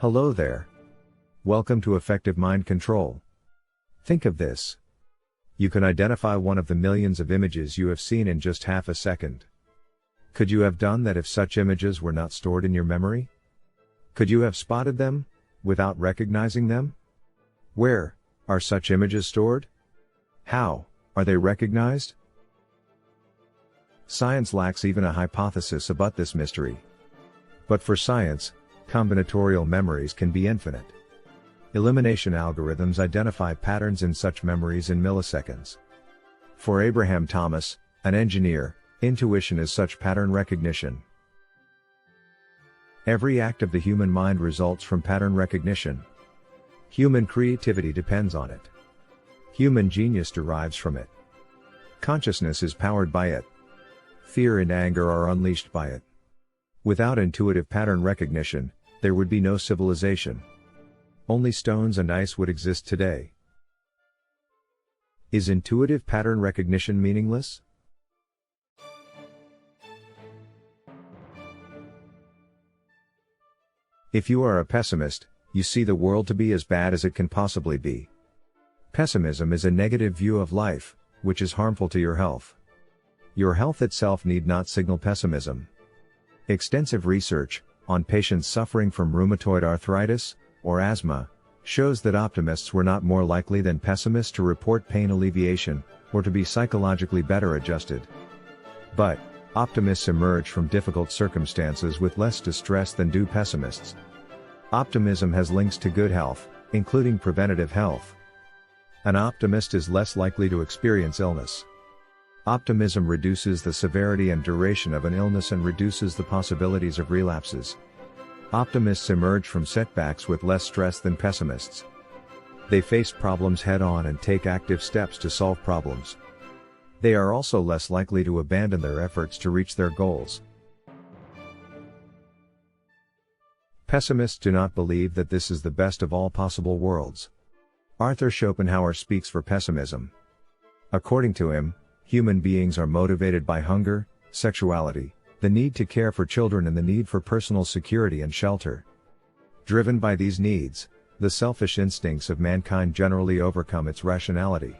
Hello there. Welcome to Effective Mind Control. Think of this. You can identify one of the millions of images you have seen in just half a second. Could you have done that if such images were not stored in your memory? Could you have spotted them, without recognizing them? Where are such images stored? How are they recognized? Science lacks even a hypothesis about this mystery. But for science, combinatorial memories can be infinite. Elimination algorithms identify patterns in such memories in milliseconds. For Abraham Thomas, an engineer, intuition is such pattern recognition. Every act of the human mind results from pattern recognition. Human creativity depends on it. Human genius derives from it. Consciousness is powered by it. Fear and anger are unleashed by it. Without intuitive pattern recognition, there would be no civilization. Only stones and ice would exist today. Is intuitive pattern recognition meaningless? If you are a pessimist, you see the world to be as bad as it can possibly be. Pessimism is a negative view of life, which is harmful to your health. Your health itself need not signal pessimism. Extensive research on patients suffering from rheumatoid arthritis or asthma shows that optimists were not more likely than pessimists to report pain alleviation or to be psychologically better adjusted. But optimists emerge from difficult circumstances with less distress than do pessimists. Optimism has links to good health, including preventative health. An optimist is less likely to experience illness. Optimism reduces the severity and duration of an illness and reduces the possibilities of relapses. Optimists emerge from setbacks with less stress than pessimists. They face problems head-on and take active steps to solve problems. They are also less likely to abandon their efforts to reach their goals. Pessimists do not believe that this is the best of all possible worlds. Arthur Schopenhauer speaks for pessimism. According to him, human beings are motivated by hunger, sexuality, the need to care for children and the need for personal security and shelter. Driven by these needs, the selfish instincts of mankind generally overcome its rationality.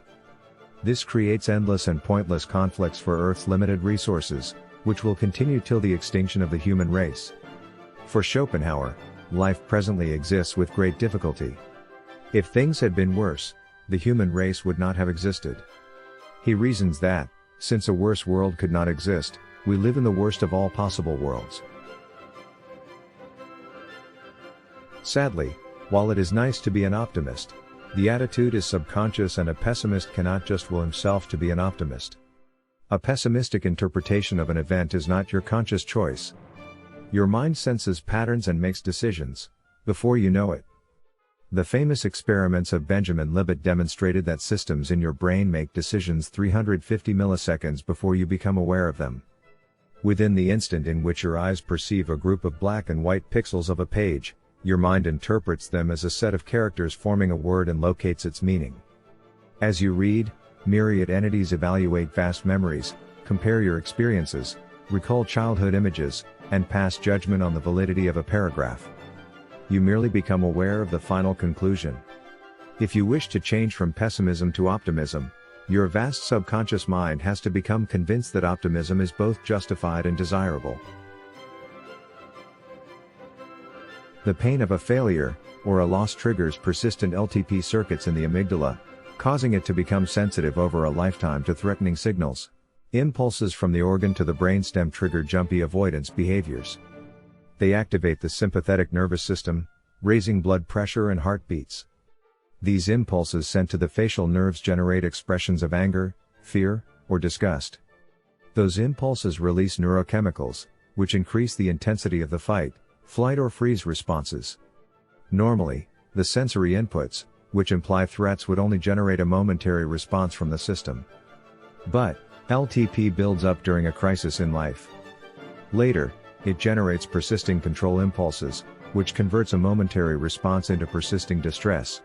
This creates endless and pointless conflicts for Earth's limited resources, which will continue till the extinction of the human race. For Schopenhauer, life presently exists with great difficulty. If things had been worse, the human race would not have existed. He reasons that, since a worse world could not exist, we live in the worst of all possible worlds. Sadly, while it is nice to be an optimist, the attitude is subconscious and a pessimist cannot just will himself to be an optimist. A pessimistic interpretation of an event is not your conscious choice. Your mind senses patterns and makes decisions, before you know it. The famous experiments of Benjamin Libet demonstrated that systems in your brain make decisions 350 milliseconds before you become aware of them. Within the instant in which your eyes perceive a group of black and white pixels of a page, your mind interprets them as a set of characters forming a word and locates its meaning. As you read, myriad entities evaluate vast memories, compare your experiences, recall childhood images, and pass judgment on the validity of a paragraph. You merely become aware of the final conclusion. If you wish to change from pessimism to optimism, your vast subconscious mind has to become convinced that optimism is both justified and desirable. The pain of a failure, or a loss triggers persistent LTP circuits in the amygdala, causing it to become sensitive over a lifetime to threatening signals. Impulses from the organ to the brainstem trigger jumpy avoidance behaviors. They activate the sympathetic nervous system, raising blood pressure and heartbeats. These impulses sent to the facial nerves generate expressions of anger, fear, or disgust. Those impulses release neurochemicals, which increase the intensity of the fight, flight or freeze responses. Normally, the sensory inputs, which imply threats, would only generate a momentary response from the system. But LTP builds up during a crisis in life. Later, it generates persisting control impulses, which converts a momentary response into persisting distress.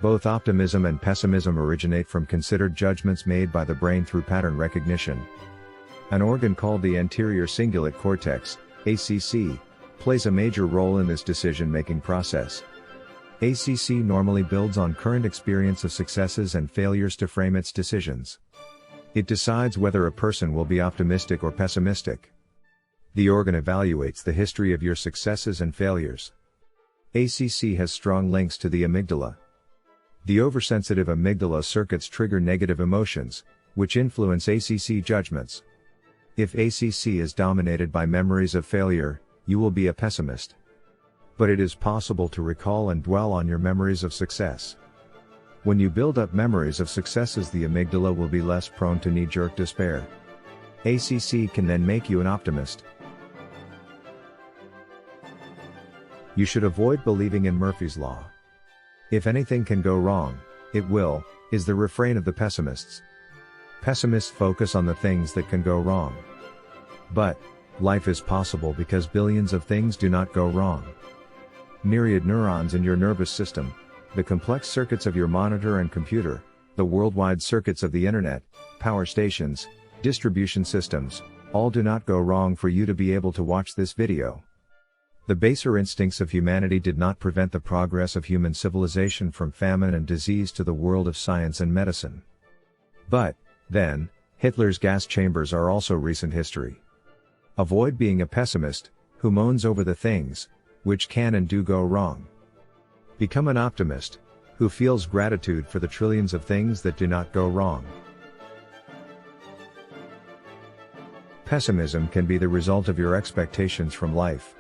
Both optimism and pessimism originate from considered judgments made by the brain through pattern recognition. An organ called the anterior cingulate cortex, ACC, plays a major role in this decision-making process. ACC normally builds on current experience of successes and failures to frame its decisions. It decides whether a person will be optimistic or pessimistic. The organ evaluates the history of your successes and failures. ACC has strong links to the amygdala. The oversensitive amygdala circuits trigger negative emotions, which influence ACC judgments. If ACC is dominated by memories of failure, you will be a pessimist. But it is possible to recall and dwell on your memories of success. When you build up memories of successes, the amygdala will be less prone to knee-jerk despair. ACC can then make you an optimist. You should avoid believing in Murphy's Law. If anything can go wrong, it will, is the refrain of the pessimists. Pessimists focus on the things that can go wrong. But, life is possible because billions of things do not go wrong. Myriad neurons in your nervous system, the complex circuits of your monitor and computer, the worldwide circuits of the internet, power stations, distribution systems, all do not go wrong for you to be able to watch this video. The baser instincts of humanity did not prevent the progress of human civilization from famine and disease to the world of science and medicine. But, then, Hitler's gas chambers are also recent history. Avoid being a pessimist, who moans over the things, which can and do go wrong. Become an optimist, who feels gratitude for the trillions of things that do not go wrong. Pessimism can be the result of your expectations from life.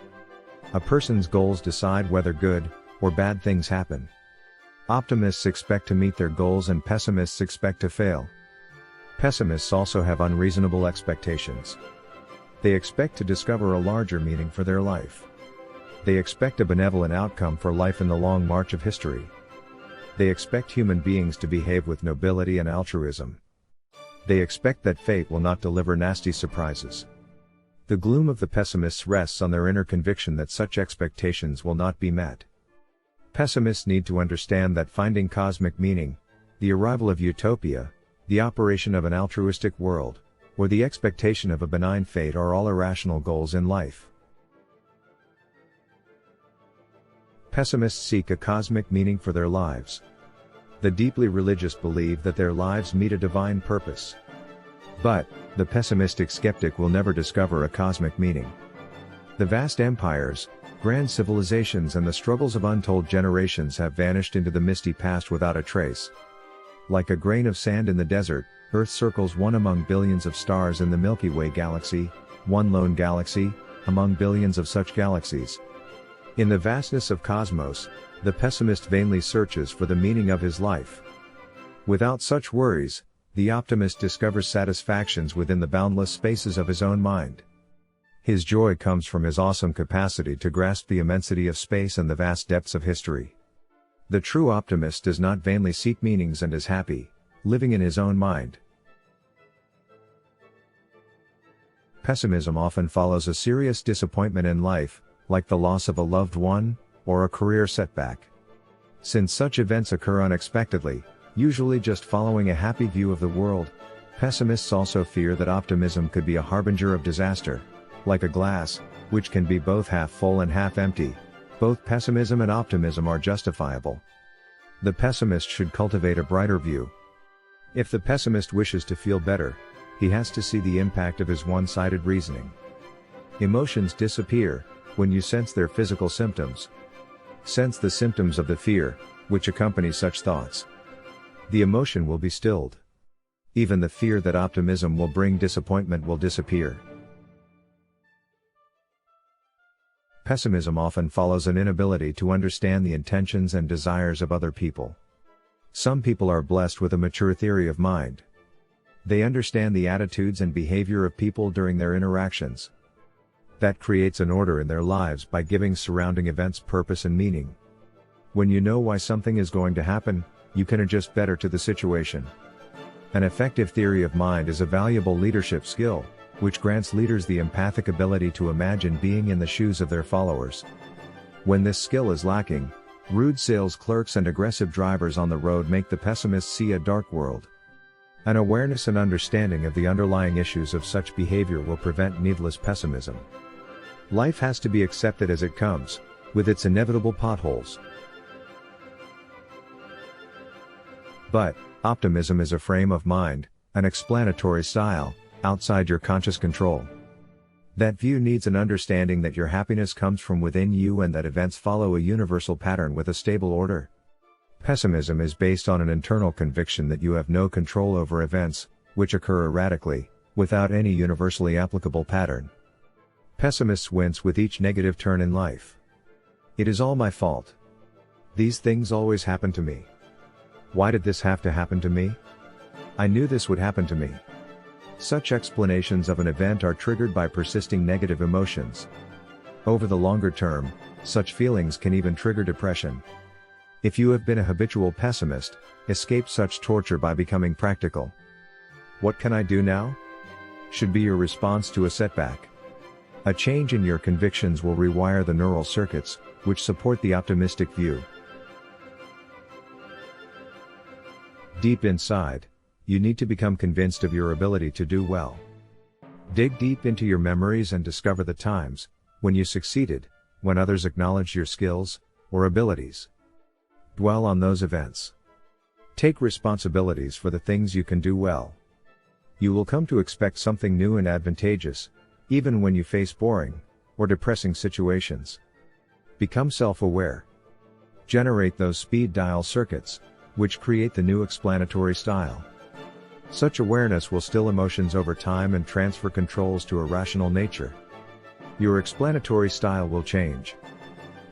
A person's goals decide whether good or bad things happen. Optimists expect to meet their goals and pessimists expect to fail. Pessimists also have unreasonable expectations. They expect to discover a larger meaning for their life. They expect a benevolent outcome for life in the long march of history. They expect human beings to behave with nobility and altruism. They expect that fate will not deliver nasty surprises. The gloom of the pessimists rests on their inner conviction that such expectations will not be met. Pessimists need to understand that finding cosmic meaning, the arrival of utopia, the operation of an altruistic world, or the expectation of a benign fate are all irrational goals in life. Pessimists seek a cosmic meaning for their lives. The deeply religious believe that their lives meet a divine purpose. But, the pessimistic skeptic will never discover a cosmic meaning. The vast empires, grand civilizations and the struggles of untold generations have vanished into the misty past without a trace. Like a grain of sand in the desert, Earth circles one among billions of stars in the Milky Way galaxy, one lone galaxy, among billions of such galaxies. In the vastness of cosmos, the pessimist vainly searches for the meaning of his life. Without such worries, the optimist discovers satisfactions within the boundless spaces of his own mind. His joy comes from his awesome capacity to grasp the immensity of space and the vast depths of history. The true optimist does not vainly seek meanings and is happy, living in his own mind. Pessimism often follows a serious disappointment in life, like the loss of a loved one, or a career setback. Since such events occur unexpectedly, usually just following a happy view of the world, pessimists also fear that optimism could be a harbinger of disaster. Like a glass, which can be both half full and half empty, both pessimism and optimism are justifiable. The pessimist should cultivate a brighter view. If the pessimist wishes to feel better, he has to see the impact of his one-sided reasoning. Emotions disappear when you sense their physical symptoms. Sense the symptoms of the fear, which accompany such thoughts. The emotion will be stilled. Even the fear that optimism will bring disappointment will disappear. Pessimism often follows an inability to understand the intentions and desires of other people. Some people are blessed with a mature theory of mind. They understand the attitudes and behavior of people during their interactions. That creates an order in their lives by giving surrounding events purpose and meaning. When you know why something is going to happen, you can adjust better to the situation. An effective theory of mind is a valuable leadership skill, which grants leaders the empathic ability to imagine being in the shoes of their followers. When this skill is lacking, rude sales clerks and aggressive drivers on the road make the pessimist see a dark world. An awareness and understanding of the underlying issues of such behavior will prevent needless pessimism. Life has to be accepted as it comes, with its inevitable potholes. But, optimism is a frame of mind, an explanatory style, outside your conscious control. That view needs an understanding that your happiness comes from within you and that events follow a universal pattern with a stable order. Pessimism is based on an internal conviction that you have no control over events, which occur erratically, without any universally applicable pattern. Pessimists wince with each negative turn in life. It is all my fault. These things always happen to me. Why did this have to happen to me? I knew this would happen to me. Such explanations of an event are triggered by persisting negative emotions. Over the longer term, such feelings can even trigger depression. If you have been a habitual pessimist, escape such torture by becoming practical. What can I do now? Should be your response to a setback. A change in your convictions will rewire the neural circuits, which support the optimistic view. Deep inside, you need to become convinced of your ability to do well. Dig deep into your memories and discover the times when you succeeded, when others acknowledged your skills or abilities. Dwell on those events. Take responsibilities for the things you can do well. You will come to expect something new and advantageous, even when you face boring or depressing situations. Become self-aware. Generate those speed dial circuits, which create the new explanatory style. Such awareness will still emotions over time and transfer controls to a rational nature. Your explanatory style will change.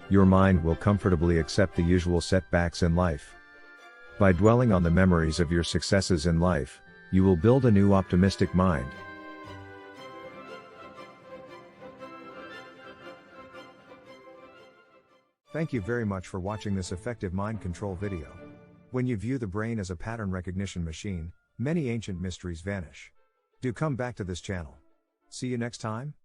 Your mind will comfortably accept the usual setbacks in life. By dwelling on the memories of your successes in life, you will build a new optimistic mind. Thank you very much for watching this effective mind control video. When you view the brain as a pattern recognition machine, many ancient mysteries vanish. Do come back to this channel. See you next time.